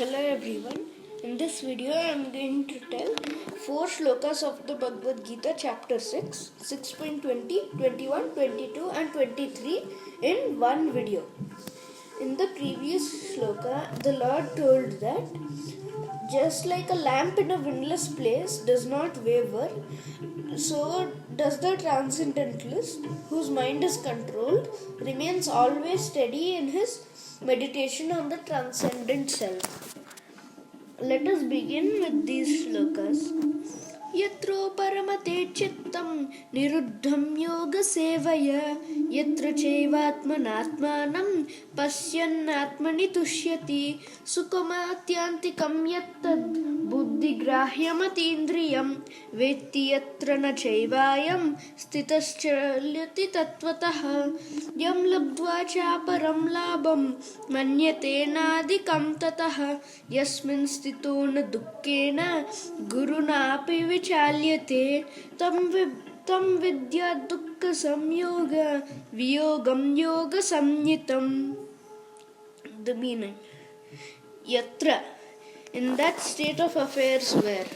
Hello everyone. In this video I am going to tell 4 shlokas of the Bhagavad Gita chapter 6, 6.20, 21, 22 and 23 in one video. In the previous shloka, the Lord told that just like a lamp in a windless place does not waver, so does the transcendentalist, whose mind is controlled, remains always steady in his meditation on the transcendent self. Let us begin with these shlokas. Yatro paramate chittam niruddham yoga sevaya yatra chaivatmanatmanam pasyannatmani tushyati sukamatyantikam yattad buddhigrahyamatīndriyam vetti yatra na chaivayam stitaschalati tatvatah yam labdva chaparam labam manyate nadikam tatah yasmin stito na dukkena gurunāpi vichalyate tam vidya dukkha samyoga viyogam yoga samyitam. The meaning: Yatra, in that state of affairs where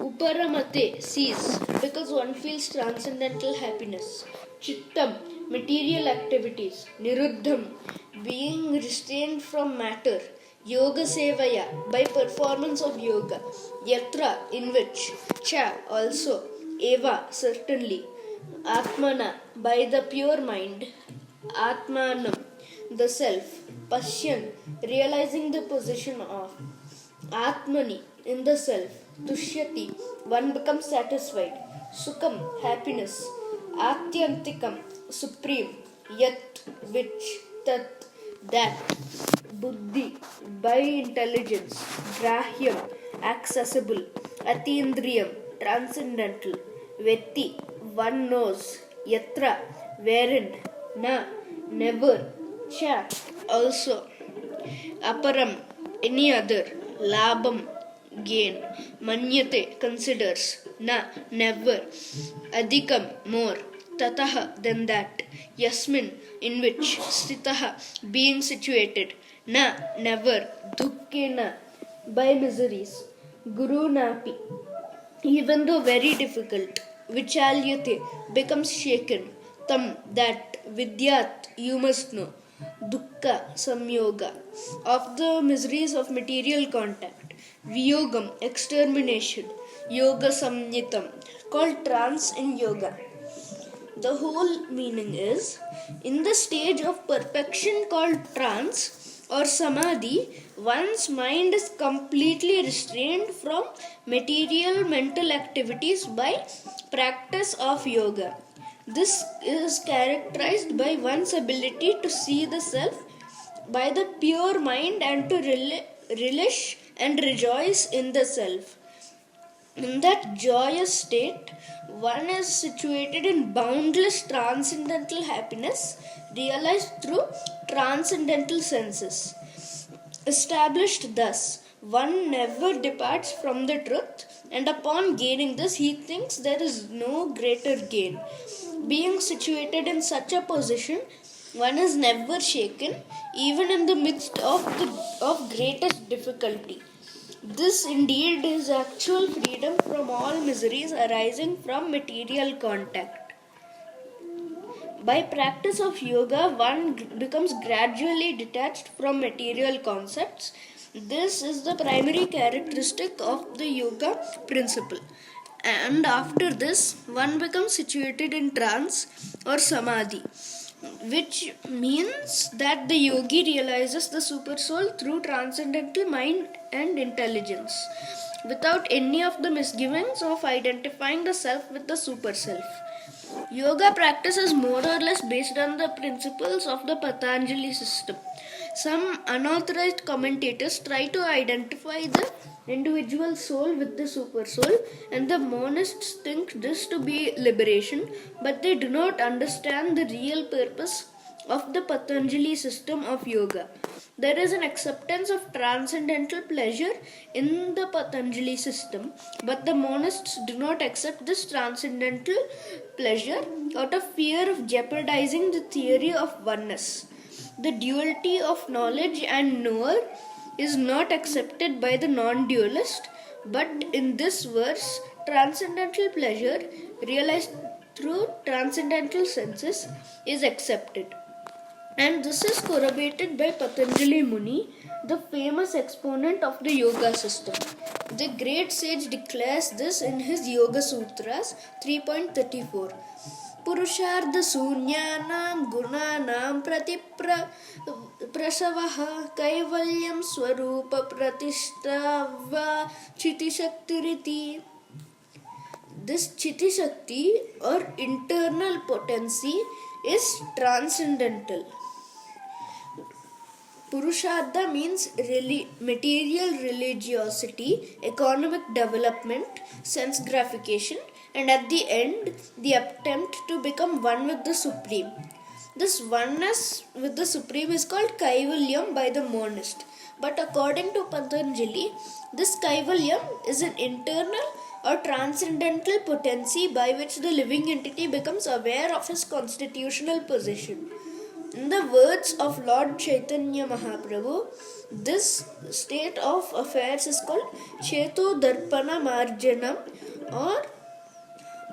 uparamate, sees, because one feels transcendental happiness, chittam, material activities, niruddham, being restrained from matter, yoga sevaya, by performance of yoga, yatra, in which, cha, also, eva, certainly, atmana, by the pure mind, atmanam, the self, pashyan, realizing the position of, atmani, in the self, tushyati, one becomes satisfied, sukam, happiness, atyantikam, supreme, yat, which, tat, that, buddhi, by intelligence, grahyam, accessible, atindriyam, transcendental, vetti, one knows, yatra, wherein, na, never, cha, also, aparam, any other, labam, gain, manyate, considers, na, never, adhikam, more, tatah, than that, yasmin, in which, stitah, being situated, na, never, dukkena, by miseries, gurunapi, even though very difficult, vichalyate, becomes shaken, tam, that, vidyat, you must know, dukkha, samyoga, of the miseries of material contact, viyogam, extermination, yoga samyitam, called trance in yoga. The whole meaning is, in the stage of perfection called trance or samadhi, one's mind is completely restrained from material mental activities by practice of yoga. This is characterized by one's ability to see the self by the pure mind and to relish and rejoice in the self. In that joyous state, one is situated in boundless transcendental happiness realized through transcendental senses. Established thus, one never departs from the truth, and upon gaining this, he thinks there is no greater gain. Being situated in such a position, one is never shaken, even in the midst of greatest difficulty. This indeed is actual freedom from all miseries arising from material contact. By practice of yoga, one becomes gradually detached from material concepts. This is the primary characteristic of the yoga principle. And after this, one becomes situated in trance or samadhi, which means that the yogi realizes the supersoul through transcendental mind and intelligence, without any of the misgivings of identifying the self with the super self. Yoga practice is more or less based on the principles of the Patanjali system. Some unauthorized commentators try to identify the individual soul with the super soul, and the monists think this to be liberation, but they do not understand the real purpose of the Patanjali system of yoga. There is an acceptance of transcendental pleasure in the Patanjali system, but the monists do not accept this transcendental pleasure out of fear of jeopardizing the theory of oneness. The duality of knowledge and knower is not accepted by the non-dualist, but in this verse, transcendental pleasure realized through transcendental senses is accepted. And this is corroborated by Patanjali Muni, the famous exponent of the yoga system. The great sage declares this in his Yoga Sutras 3.34. Purushartha sunyanam gunanam prasavah kaivalyam swarupa pratishhtava chitishaktiriti. This Chiti Shakti or internal potency is transcendental. Purushartha means material religiosity, economic development, sense gratification, and at the end, the attempt to become one with the Supreme. This oneness with the Supreme is called Kaivalyam by the monist. But according to Patanjali, this Kaivalyam is an internal or transcendental potency by which the living entity becomes aware of his constitutional position. In the words of Lord Chaitanya Mahaprabhu, this state of affairs is called Cheto Darpana Marjanam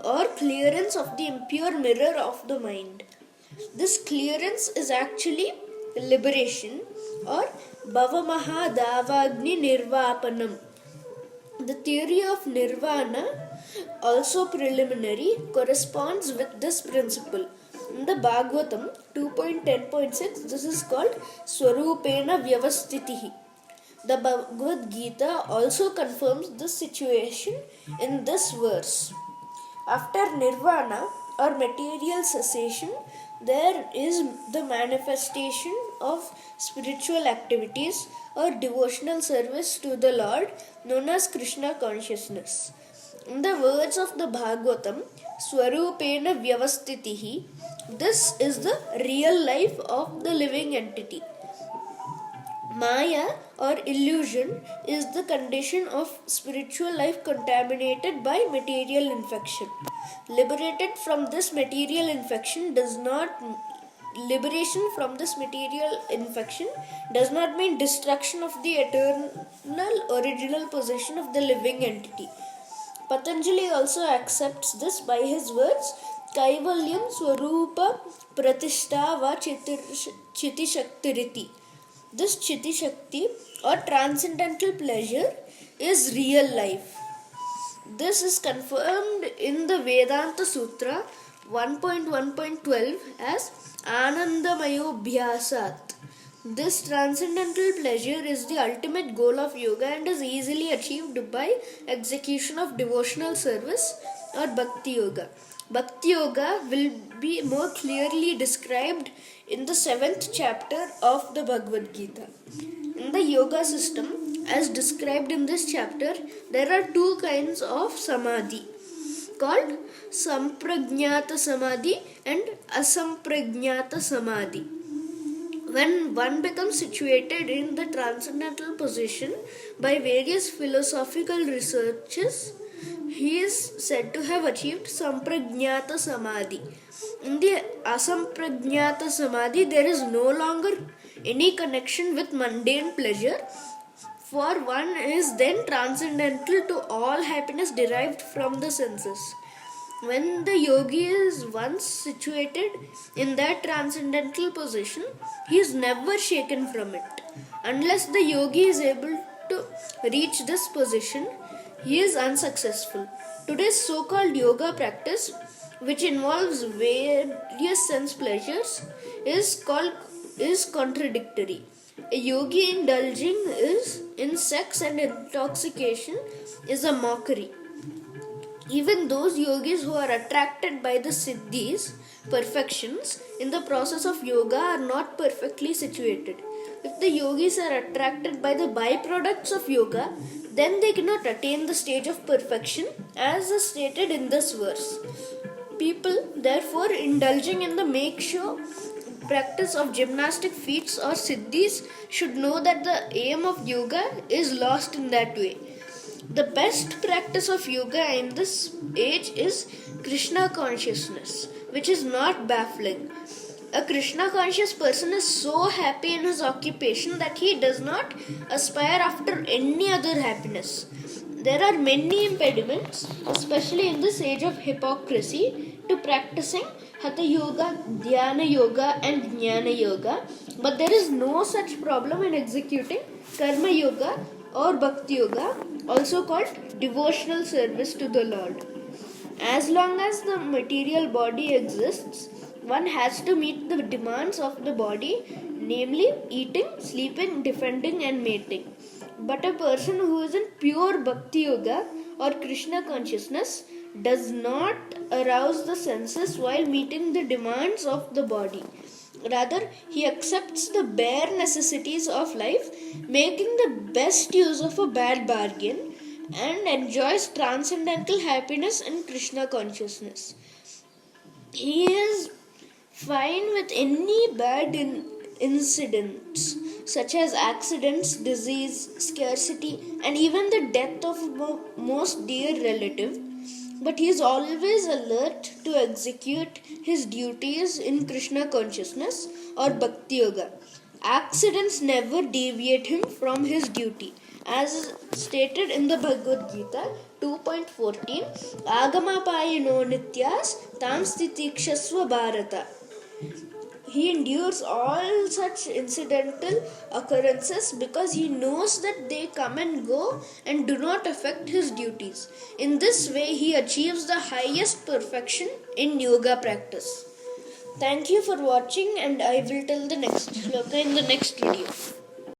or clearance of the impure mirror of the mind. This clearance is actually liberation or Bhavamaha Davagni Nirvapanam. The theory of nirvana, also preliminary, corresponds with this principle. In the Bhagavatam 2.10.6, this is called Swarupena Vyavastitihi. The Bhagavad Gita also confirms this situation in this verse. After nirvana or material cessation, there is the manifestation of spiritual activities or devotional service to the Lord known as Krishna consciousness. In the words of the Bhagavatam, Swarupena Vyavastitihi, this is the real life of the living entity. Maya or illusion is the condition of spiritual life contaminated by material infection. Liberation from this material infection does not mean destruction of the eternal original position of the living entity. Patanjali also accepts this by his words, Kaivalyam Swarupa Pratishta va Chiti Shaktiriti. This Chiti Shakti or transcendental pleasure is real life. This is confirmed in the Vedanta Sutra 1.1.12 as Anandamayo Bhyasat. This transcendental pleasure is the ultimate goal of yoga and is easily achieved by execution of devotional service or Bhakti Yoga. Bhakti Yoga will be more clearly described in the 7th chapter of the Bhagavad Gita. In the yoga system, as described in this chapter, there are two kinds of samadhi called Samprajñata Samadhi and Asamprajñata Samadhi. When one becomes situated in the transcendental position by various philosophical researches, he is said to have achieved Samprajñata Samadhi. In the Asamprajñata Samadhi, there is no longer any connection with mundane pleasure, for one is then transcendental to all happiness derived from the senses. When the yogi is once situated in that transcendental position, he is never shaken from it. Unless the yogi is able to reach this position, he is unsuccessful. Today's so-called yoga practice, which involves various sense pleasures, is contradictory. A yogi indulging in sex and intoxication is a mockery. Even those yogis who are attracted by the siddhis, perfections, in the process of yoga are not perfectly situated. If the yogis are attracted by the byproducts of yoga, then they cannot attain the stage of perfection as is stated in this verse. People, therefore, indulging in the make-show practice of gymnastic feats or siddhis should know that the aim of yoga is lost in that way. The best practice of yoga in this age is Krishna consciousness, which is not baffling. A Krishna conscious person is so happy in his occupation that he does not aspire after any other happiness. There are many impediments, especially in this age of hypocrisy, to practicing Hatha Yoga, Dhyana Yoga, and Jnana Yoga, but there is no such problem in executing Karma Yoga or Bhakti Yoga, also called devotional service to the Lord. As long as the material body exists, one has to meet the demands of the body, namely eating, sleeping, defending, and mating. But a person who is in pure Bhakti Yoga or Krishna consciousness does not arouse the senses while meeting the demands of the body. Rather, he accepts the bare necessities of life, making the best use of a bad bargain, and enjoys transcendental happiness in Krishna consciousness. He is fine with any bad incidents such as accidents, disease, scarcity, and even the death of a most dear relative, but he is always alert to execute his duties in Krishna consciousness or Bhakti Yoga. Accidents never deviate him from his duty. As stated in the Bhagavad Gita 2.14, Agamapayino Nityas Tam Stitikshasva Bharata. He endures all such incidental occurrences because he knows that they come and go and do not affect his duties. In this way, he achieves the highest perfection in yoga practice. Thank you for watching, and I will tell the next shloka in the next video.